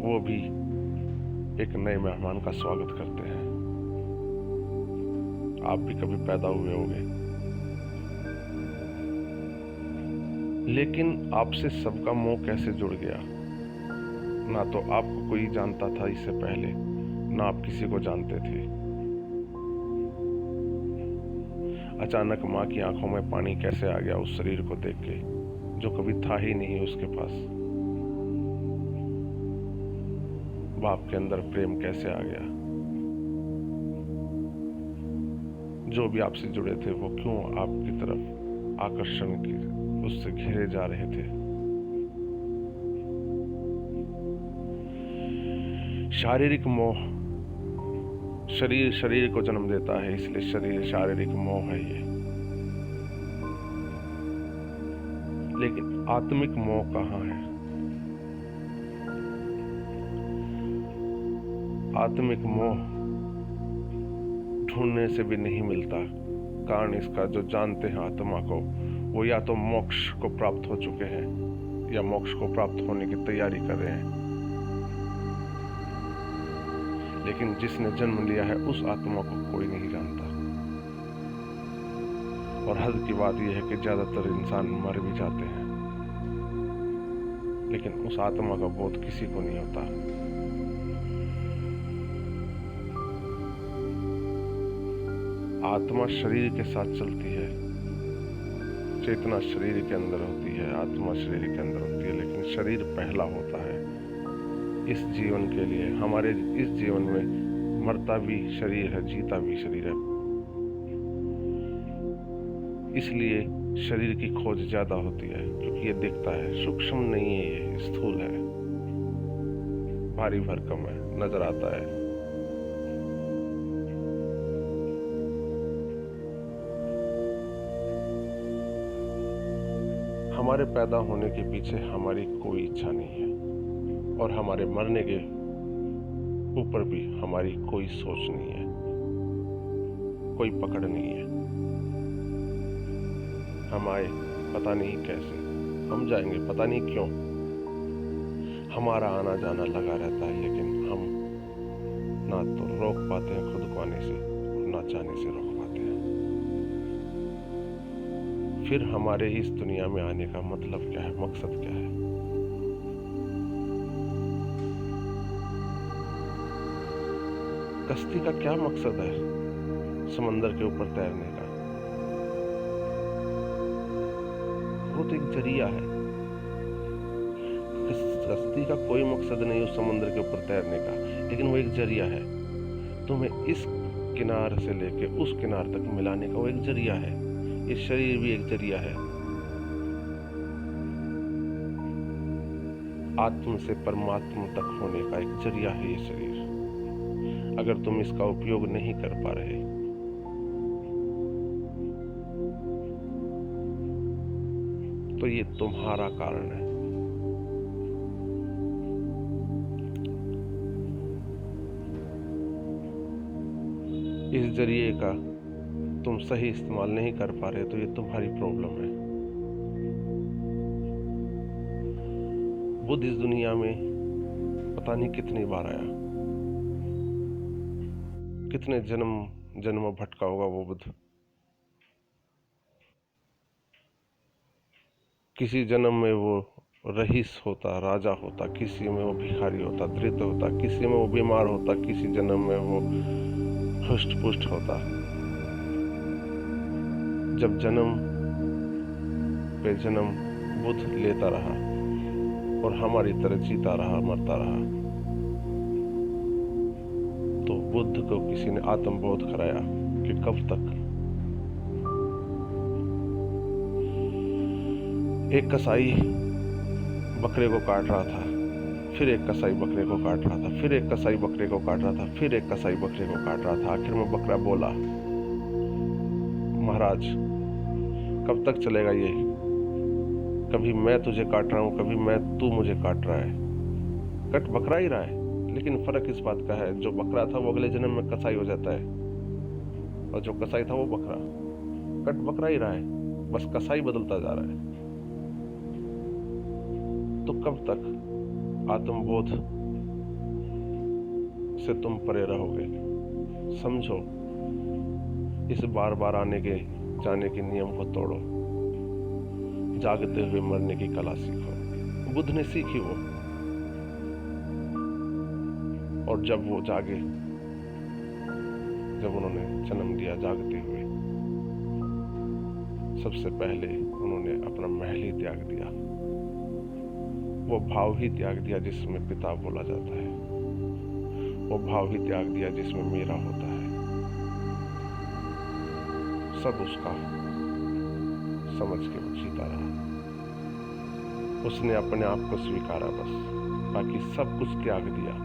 वो भी एक नए मेहमान का स्वागत करते हैं। आप भी कभी पैदा हुए होंगे, लेकिन आपसे सबका मोह कैसे जुड़ गया? ना तो आपको कोई जानता था इससे पहले, ना आप किसी को जानते थे। अचानक माँ की आंखों में पानी कैसे आ गया उस शरीर को देख के, जो कभी था ही नहीं उसके पास। बाप के अंदर प्रेम कैसे आ गया? जो भी आपसे जुड़े थे वो क्यों आपकी तरफ आकर्षण की उससे घिरे जा रहे थे? शारीरिक मोह। शरीर शरीर को जन्म देता है, इसलिए शरीर शारीरिक मोह है ये। लेकिन आत्मिक मोह कहाँ है? आत्मिक मोह ढूंढने से भी नहीं मिलता। कारण इसका जो जानते हैं आत्मा को, वो या तो मोक्ष को प्राप्त हो चुके हैं या मोक्ष को प्राप्त होने की तैयारी कर रहे हैं। लेकिन जिसने जन्म लिया है उस आत्मा को कोई नहीं जानता। और हद की बात यह है कि ज्यादातर इंसान मर भी जाते हैं, लेकिन उस आत्मा का बोध किसी को नहीं होता। आत्मा शरीर के साथ चलती है, चेतना शरीर के अंदर होती है, आत्मा शरीर के अंदर होती है, लेकिन शरीर पहला होता है इस जीवन के लिए। हमारे इस जीवन में मरता भी शरीर है, जीता भी शरीर है। इसलिए शरीर की खोज ज्यादा होती है, क्योंकि ये दिखता है, सूक्ष्म नहीं है, ये स्थूल है, भारी भरकम है, नजर आता है। हमारे पैदा होने के पीछे हमारी कोई इच्छा नहीं है, और हमारे मरने के ऊपर भी हमारी कोई सोच नहीं है, कोई पकड़ नहीं है। हम आए पता नहीं कैसे, हम जाएंगे पता नहीं क्यों। हमारा आना जाना लगा रहता है, लेकिन हम ना तो रोक पाते हैं खुद को आने से, और ना चाहने से रोक पाते हैं। फिर हमारे इस दुनिया में आने का मतलब क्या है, मकसद क्या है? कश्ती का क्या मकसद है समंदर के ऊपर तैरने का? वो तो एक जरिया है। कश्ती का कोई मकसद नहीं उस समुद्र के ऊपर तैरने का, लेकिन वो एक जरिया है। तुम्हें इस किनार से लेके उस किनार तक मिलाने का वो एक जरिया है। ये शरीर भी एक जरिया है। आत्म से परमात्मा तक होने का एक जरिया है ये शरीर। अगर तुम इसका उपयोग नहीं कर पा रहे, तो ये तुम्हारा कारण है। इस जरिए का तुम सही इस्तेमाल नहीं कर पा रहे, तो ये तुम्हारी प्रॉब्लम है। बुद्ध इस दुनिया में पता नहीं कितनी बार आया, कितने जन्म भटका होगा वो बुद्ध। किसी जन्म में वो रईस होता, राजा होता, किसी में वो भिखारी होता, दरिद्र होता, किसी में वो बीमार होता, किसी जन्म में वो हुष्ट पुष्ट होता। जब जन्म पे जन्म बुद्ध लेता रहा और हमारी तरह जीता रहा, मरता रहा, तो बुद्ध को किसी ने आत्मबोध कराया कि कब तक। एक कसाई बकरे को काट रहा था, फिर एक कसाई बकरे को काट रहा था, फिर एक कसाई बकरे को काट रहा था, फिर एक कसाई बकरे को काट रहा था। आखिर में बकरा बोला, महाराज कब तक चलेगा ये? कभी मैं तुझे काट रहा हूं, कभी तू मुझे काट रहा है। कट बकरा ही रहा है, लेकिन फर्क इस बात का है, जो बकरा था वो अगले जन्म में कसाई हो जाता है, और जो कसाई था वो बकरा। कट बकरा ही रहा है, बस कसाई बदलता जा रहा है। तो कब तक आत्मबोध से तुम परे रहोगे। समझो, इस बार बार आने के जाने के नियम को तोड़ो। जागते हुए मरने की कला सीखो। बुद्ध ने सीखी वो। और जब वो जागे, जब उन्होंने जन्म लिया जागते हुए, सबसे पहले उन्होंने अपना महल ही त्याग दिया। वो भाव ही त्याग दिया जिसमें पिता बोला जाता है। वो भाव ही त्याग दिया जिसमें मेरा होता है। सब उसका समझ के वो जीता रहा। उसने अपने आप को स्वीकारा बस, बाकी सब कुछ त्याग दिया।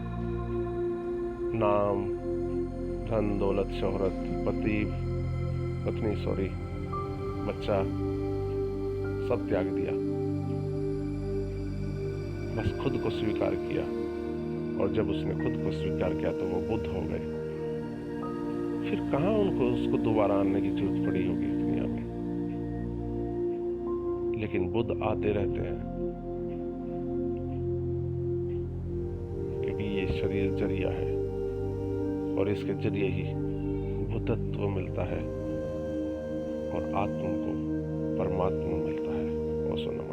नाम, धन, दौलत, शोहरत, पत्नी, बच्चा, सब त्याग दिया। बस खुद को स्वीकार किया। और जब उसने खुद को स्वीकार किया तो वो बुद्ध हो गए। फिर कहाँ उसको दोबारा आने की जरूरत पड़ी होगी इस दुनिया में। लेकिन बुद्ध आते रहते हैं, क्योंकि ये शरीर जरिया है और इसके जरिए ही बुद्धत्व मिलता है और आत्मा को परमात्मा मिलता है। वो सुनो।